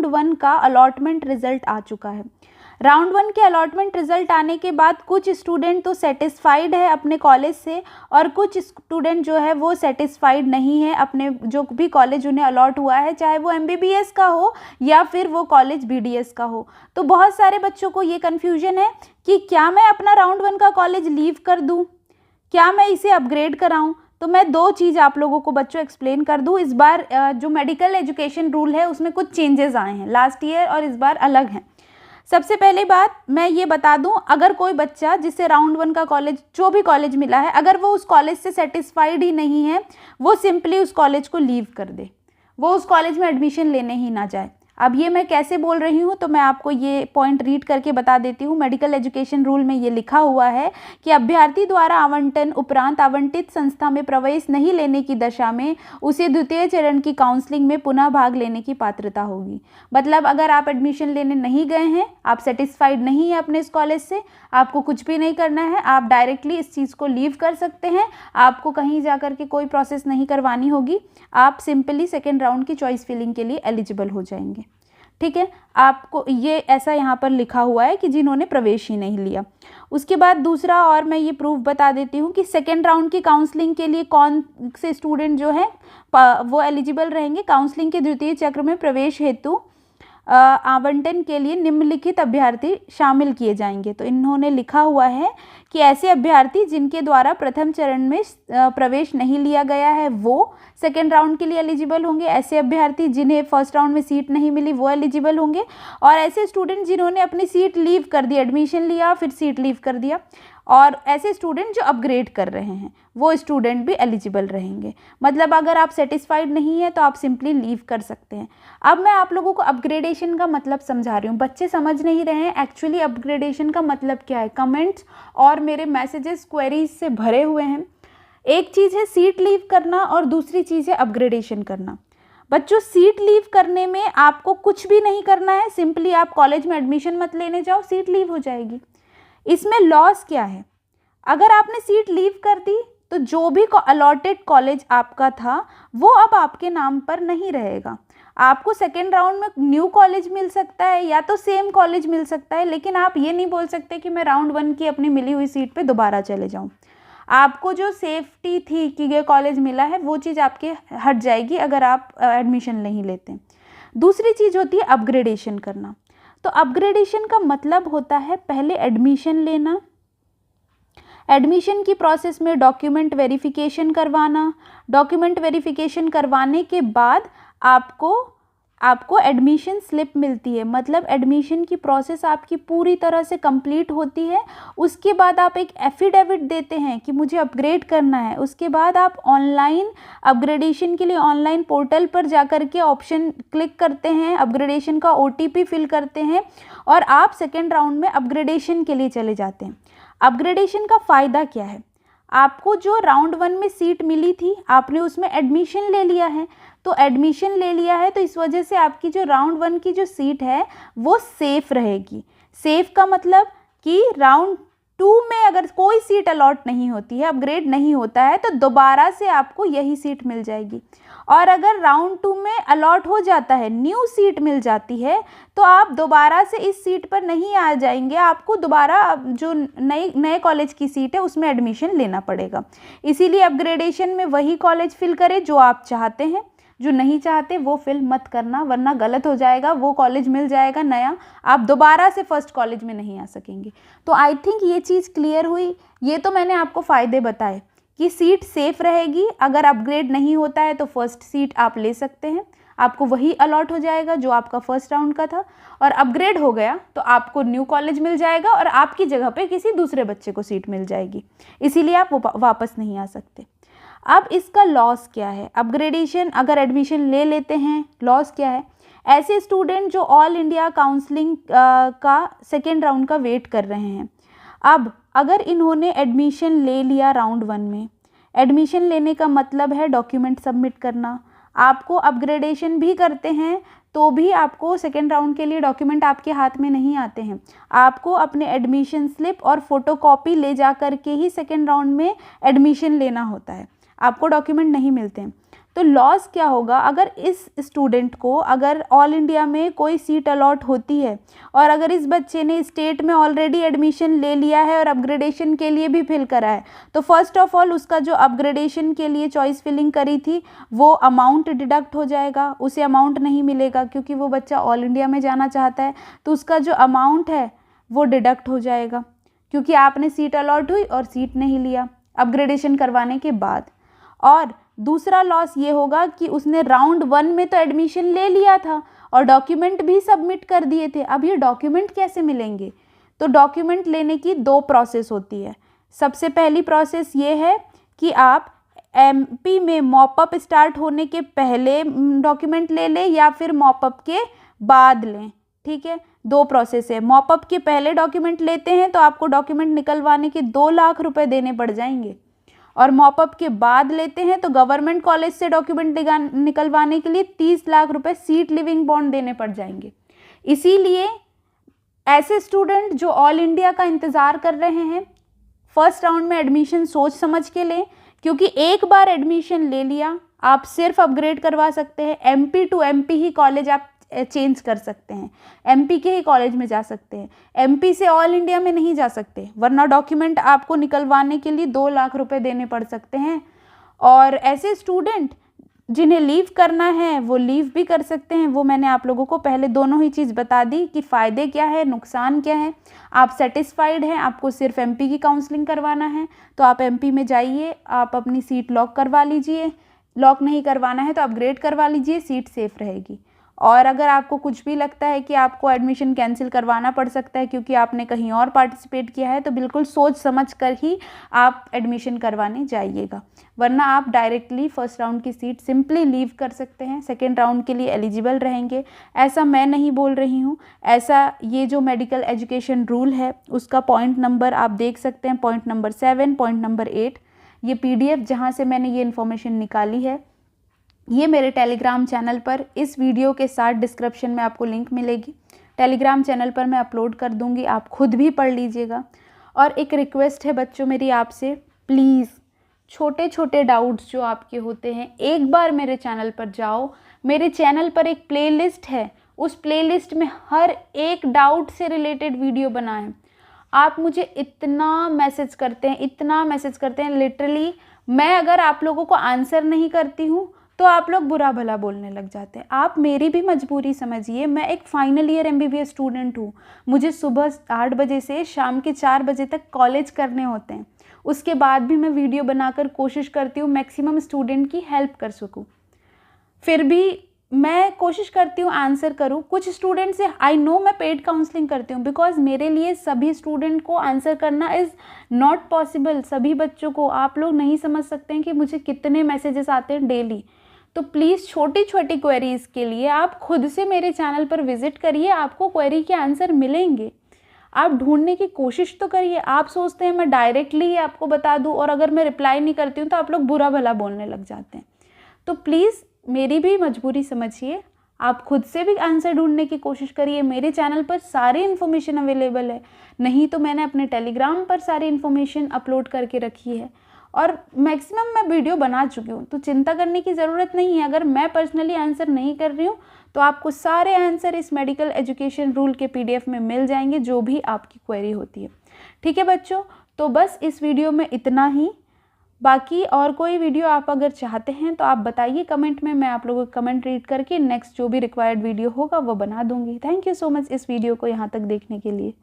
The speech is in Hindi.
राउंड 1 का अलॉटमेंट रिजल्ट आ चुका है। राउंड 1 के अलॉटमेंट रिजल्ट आने के बाद कुछ स्टूडेंट तो सेटिस्फाइड है अपने कॉलेज से और कुछ स्टूडेंट जो है वो सेटिस्फाइड नहीं है अपने जो भी कॉलेज उन्हें अलॉट हुआ है, चाहे वो MBBS का हो या फिर वो कॉलेज BDS का हो। तो बहुत सारे बच्चों को ये कन्फ्यूजन है कि क्या मैं अपना राउंड 1 का कॉलेज लीव कर दूँ, क्या मैं इसे अपग्रेड कराऊँ। तो मैं दो चीज़ आप लोगों को बच्चों एक्सप्लेन कर दूँ। इस बार जो मेडिकल एजुकेशन रूल है उसमें कुछ चेंजेस आए हैं, लास्ट ईयर और इस बार अलग हैं। सबसे पहली बात मैं ये बता दूं, अगर कोई बच्चा जिसे राउंड 1 का कॉलेज जो भी कॉलेज मिला है, अगर वो उस कॉलेज से सेटिस्फाइड ही नहीं है, वो सिंपली उस कॉलेज को लीव कर दे, वो उस कॉलेज में एडमिशन लेने ही ना जाए। अब ये मैं कैसे बोल रही हूँ तो मैं आपको ये पॉइंट रीड करके बता देती हूँ। मेडिकल एजुकेशन रूल में ये लिखा हुआ है कि अभ्यर्थी द्वारा आवंटन उपरांत आवंटित संस्था में प्रवेश नहीं लेने की दशा में उसे द्वितीय चरण की काउंसलिंग में पुनः भाग लेने की पात्रता होगी। मतलब अगर आप एडमिशन लेने नहीं गए हैं, आप सेटिस्फाइड नहीं हैं अपने इस कॉलेज से, आपको कुछ भी नहीं करना है, आप डायरेक्टली इस चीज़ को लीव कर सकते हैं। आपको कहीं जा कर के कोई प्रोसेस नहीं करवानी होगी, आप सिंपली सेकेंड राउंड की चॉइस फिलिंग के लिए एलिजिबल हो जाएंगे। ठीक है, आपको ये ऐसा यहाँ पर लिखा हुआ है कि जिन्होंने प्रवेश ही नहीं लिया। उसके बाद दूसरा और मैं ये प्रूफ बता देती हूँ कि सेकेंड राउंड की काउंसलिंग के लिए कौन से स्टूडेंट जो है वो एलिजिबल रहेंगे। काउंसलिंग के द्वितीय चक्र में प्रवेश हेतु आवंटन के लिए निम्नलिखित अभ्यर्थी शामिल किए जाएंगे। तो इन्होंने लिखा हुआ है कि ऐसे अभ्यर्थी जिनके द्वारा प्रथम चरण में प्रवेश नहीं लिया गया है वो सेकेंड राउंड के लिए एलिजिबल होंगे। ऐसे अभ्यर्थी जिन्हें फर्स्ट राउंड में सीट नहीं मिली वो एलिजिबल होंगे। और ऐसे स्टूडेंट जिन्होंने अपनी सीट लीव कर दी, एडमिशन लिया फिर सीट लीव कर दिया, और ऐसे स्टूडेंट जो अपग्रेड कर रहे हैं वो स्टूडेंट भी एलिजिबल रहेंगे। मतलब अगर आप सेटिस्फाइड नहीं है तो आप सिंपली लीव कर सकते हैं। अब मैं आप लोगों को अपग्रेडेशन का मतलब समझा रही हूँ, बच्चे समझ नहीं रहे हैं एक्चुअली अपग्रेडेशन का मतलब क्या है। कमेंट्स और मेरे मैसेजेस क्वेरीज से भरे हुए हैं। एक चीज़ है सीट लीव करना और दूसरी चीज़ है अपग्रेडेशन करना। बच्चों, सीट लीव करने में आपको कुछ भी नहीं करना है, सिंपली आप कॉलेज में एडमिशन मत लेने जाओ, सीट लीव हो जाएगी। इसमें लॉस क्या है, अगर आपने सीट लीव कर दी तो जो भी अलॉटेड कॉलेज आपका था वो अब आपके नाम पर नहीं रहेगा। आपको सेकेंड राउंड में न्यू कॉलेज मिल सकता है या तो सेम कॉलेज मिल सकता है, लेकिन आप ये नहीं बोल सकते कि मैं राउंड 1 की अपनी मिली हुई सीट पे दोबारा चले जाऊं। आपको जो सेफ्टी थी कि ये कॉलेज मिला है वो चीज़ आपके हट जाएगी अगर आप एडमिशन नहीं लेते। दूसरी चीज़ होती है अपग्रेडेशन करना। तो अपग्रेडेशन का मतलब होता है पहले एडमिशन लेना, एडमिशन की प्रोसेस में डॉक्यूमेंट वेरिफिकेशन करवाना, डॉक्यूमेंट वेरिफिकेशन करवाने के बाद आपको एडमिशन स्लिप मिलती है। मतलब एडमिशन की प्रोसेस आपकी पूरी तरह से कंप्लीट होती है। उसके बाद आप एक एफिडेविट देते हैं कि मुझे अपग्रेड करना है। उसके बाद आप ऑनलाइन अपग्रेडेशन के लिए ऑनलाइन पोर्टल पर जाकर के ऑप्शन क्लिक करते हैं, अपग्रेडेशन का OTP फिल करते हैं और आप सेकेंड राउंड में अपग्रेडेशन के लिए चले जाते हैं। अपग्रेडेशन का फ़ायदा क्या है, आपको जो राउंड 1 में सीट मिली थी आपने उसमें एडमिशन ले लिया है, तो एडमिशन ले लिया है तो इस वजह से आपकी जो राउंड 1 की जो सीट है वो सेफ़ रहेगी। सेफ़ का मतलब कि राउंड 2 में अगर कोई सीट अलॉट नहीं होती है, अपग्रेड नहीं होता है, तो दोबारा से आपको यही सीट मिल जाएगी। और अगर राउंड 2 में अलॉट हो जाता है, न्यू सीट मिल जाती है, तो आप दोबारा से इस सीट पर नहीं आ जाएंगे, आपको दोबारा जो नए कॉलेज की सीट है उसमें एडमिशन लेना पड़ेगा। इसीलिए अपग्रेडेशन में वही कॉलेज फिल करें जो आप चाहते हैं, जो नहीं चाहते वो फिल मत करना, वरना गलत हो जाएगा। वो कॉलेज मिल जाएगा नया, आप दोबारा से फर्स्ट कॉलेज में नहीं आ सकेंगे। तो आई थिंक ये चीज़ क्लियर हुई। ये तो मैंने आपको फ़ायदे बताए कि सीट सेफ़ रहेगी, अगर अपग्रेड नहीं होता है तो फर्स्ट सीट आप ले सकते हैं, आपको वही अलॉट हो जाएगा जो आपका फर्स्ट राउंड का था, और अपग्रेड हो गया तो आपको न्यू कॉलेज मिल जाएगा और आपकी जगह पे किसी दूसरे बच्चे को सीट मिल जाएगी, इसीलिए आप वापस नहीं आ सकते। अब इसका लॉस क्या है, अपग्रेडेशन अगर एडमिशन ले लेते हैं लॉस क्या है। ऐसे स्टूडेंट जो ऑल इंडिया काउंसलिंग का सेकेंड राउंड का वेट कर रहे हैं, अब अगर इन्होंने एडमिशन ले लिया राउंड 1 में, एडमिशन लेने का मतलब है डॉक्यूमेंट सबमिट करना। आपको अपग्रेडेशन भी करते हैं तो भी आपको सेकेंड राउंड के लिए डॉक्यूमेंट आपके हाथ में नहीं आते हैं, आपको अपने एडमिशन स्लिप और फोटोकॉपी ले जा कर के ही सेकेंड राउंड में एडमिशन लेना होता है, आपको डॉक्यूमेंट नहीं मिलते हैं। तो लॉस क्या होगा, अगर इस स्टूडेंट को अगर ऑल इंडिया में कोई सीट अलॉट होती है और अगर इस बच्चे ने स्टेट में ऑलरेडी एडमिशन ले लिया है और अपग्रेडेशन के लिए भी फिल करा है, तो फर्स्ट ऑफ ऑल उसका जो अपग्रेडेशन के लिए चॉइस फिलिंग करी थी वो अमाउंट डिडक्ट हो जाएगा, उसे अमाउंट नहीं मिलेगा क्योंकि वो बच्चा ऑल इंडिया में जाना चाहता है, तो उसका जो अमाउंट है वो डिडक्ट हो जाएगा क्योंकि आपने सीट अलॉट हुई और सीट नहीं लिया अपग्रेडेशन करवाने के बाद। और दूसरा लॉस ये होगा कि उसने राउंड 1 में तो एडमिशन ले लिया था और डॉक्यूमेंट भी सबमिट कर दिए थे, अब ये डॉक्यूमेंट कैसे मिलेंगे। तो डॉक्यूमेंट लेने की 2 प्रोसेस होती है। सबसे पहली प्रोसेस ये है कि आप एमपी में मॉपअप स्टार्ट होने के पहले डॉक्यूमेंट ले लें या फिर मॉपअप के बाद लें, ठीक है। 2 प्रोसेस है। मॉपअप के पहले डॉक्यूमेंट लेते हैं तो आपको डॉक्यूमेंट निकलवाने के 2 लाख रुपए देने पड़ जाएंगे, और मॉपअप के बाद लेते हैं तो गवर्नमेंट कॉलेज से डॉक्यूमेंट निकलवाने के लिए 30 लाख रुपए सीट लिविंग बॉन्ड देने पड़ जाएंगे। इसीलिए ऐसे स्टूडेंट जो ऑल इंडिया का इंतज़ार कर रहे हैं, फर्स्ट राउंड में एडमिशन सोच समझ के लें, क्योंकि एक बार एडमिशन ले लिया आप सिर्फ अपग्रेड करवा सकते हैं। MP to MP he college आप चेंज कर सकते हैं, एमपी के ही कॉलेज में जा सकते हैं, एमपी से ऑल इंडिया में नहीं जा सकते, वरना डॉक्यूमेंट आपको निकलवाने के लिए 2 लाख रुपए देने पड़ सकते हैं। और ऐसे स्टूडेंट जिन्हें लीव करना है वो लीव भी कर सकते हैं। वो मैंने आप लोगों को पहले दोनों ही चीज़ बता दी कि फ़ायदे क्या है, नुकसान क्या है। आप सेटिस्फाइड हैं, आपको सिर्फ एमपी की काउंसलिंग करवाना है तो आप एमपी में जाइए, आप अपनी सीट लॉक करवा लीजिए। लॉक नहीं करवाना है तो अपग्रेड करवा लीजिए, सीट सेफ रहेगी। और अगर आपको कुछ भी लगता है कि आपको एडमिशन कैंसिल करवाना पड़ सकता है क्योंकि आपने कहीं और पार्टिसिपेट किया है, तो बिल्कुल सोच समझ कर ही आप एडमिशन करवाने जाइएगा, वरना आप डायरेक्टली फर्स्ट राउंड की सीट सिंपली लीव कर सकते हैं, सेकेंड राउंड के लिए एलिजिबल रहेंगे। ऐसा मैं नहीं बोल रही हूँ, ऐसा ये जो मेडिकल एजुकेशन रूल है उसका पॉइंट नंबर आप देख सकते हैं, पॉइंट नंबर 7, पॉइंट नंबर 8। ये PDF जहाँ से मैंने ये इन्फॉर्मेशन निकाली है ये मेरे टेलीग्राम चैनल पर इस वीडियो के साथ डिस्क्रिप्शन में आपको लिंक मिलेगी। टेलीग्राम चैनल पर मैं अपलोड कर दूंगी, आप खुद भी पढ़ लीजिएगा। और एक रिक्वेस्ट है बच्चों मेरी आपसे, प्लीज़ छोटे छोटे डाउट्स जो आपके होते हैं एक बार मेरे चैनल पर जाओ। मेरे चैनल पर एक प्लेलिस्ट है, उस प्लेलिस्ट में हर एक डाउट से रिलेटेड वीडियो बना है। आप मुझे इतना मैसेज करते हैं लिटरली, मैं अगर आप लोगों को आंसर नहीं करती हूँ तो आप लोग बुरा भला बोलने लग जाते हैं। आप मेरी भी मजबूरी समझिए, मैं एक फाइनल ईयर MBBS स्टूडेंट हूँ, मुझे सुबह 8 बजे से शाम के 4 बजे तक कॉलेज करने होते हैं। उसके बाद भी मैं वीडियो बनाकर कोशिश करती हूँ मैक्सिमम स्टूडेंट की हेल्प कर सकूँ, फिर भी मैं कोशिश करती हूँ आंसर करूँ। कुछ स्टूडेंट से आई नो मैं पेड काउंसलिंग करती हूँ, बिकॉज मेरे लिए सभी स्टूडेंट को आंसर करना इज़ नॉट पॉसिबल। सभी बच्चों को आप लोग नहीं समझ सकते हैं कि मुझे कितने मैसेजेस आते हैं डेली। तो प्लीज़ छोटी छोटी क्वेरीज़ के लिए आप खुद से मेरे चैनल पर विज़िट करिए, आपको क्वेरी के आंसर मिलेंगे। आप ढूंढने की कोशिश तो करिए। आप सोचते हैं मैं डायरेक्टली आपको बता दूं और अगर मैं रिप्लाई नहीं करती हूं तो आप लोग बुरा भला बोलने लग जाते हैं। तो प्लीज़ मेरी भी मजबूरी समझिए, आप खुद से भी आंसर ढूंढने की कोशिश करिए। मेरे चैनल पर सारी इन्फॉर्मेशन अवेलेबल है, नहीं तो मैंने अपने टेलीग्राम पर सारी इन्फॉर्मेशन अपलोड करके रखी है और मैक्सिमम मैं वीडियो बना चुकी हूँ, तो चिंता करने की ज़रूरत नहीं है। अगर मैं पर्सनली आंसर नहीं कर रही हूँ तो आपको सारे आंसर इस मेडिकल एजुकेशन रूल के PDF में मिल जाएंगे, जो भी आपकी क्वेरी होती है। ठीक है बच्चों, तो बस इस वीडियो में इतना ही। बाकी और कोई वीडियो आप अगर चाहते हैं तो आप बताइए कमेंट में, मैं आप लोगों को कमेंट रीड करके नेक्स्ट जो भी रिक्वायर्ड वीडियो होगा वो बना दूँगी। थैंक यू सो मच इस वीडियो को यहाँ तक देखने के लिए।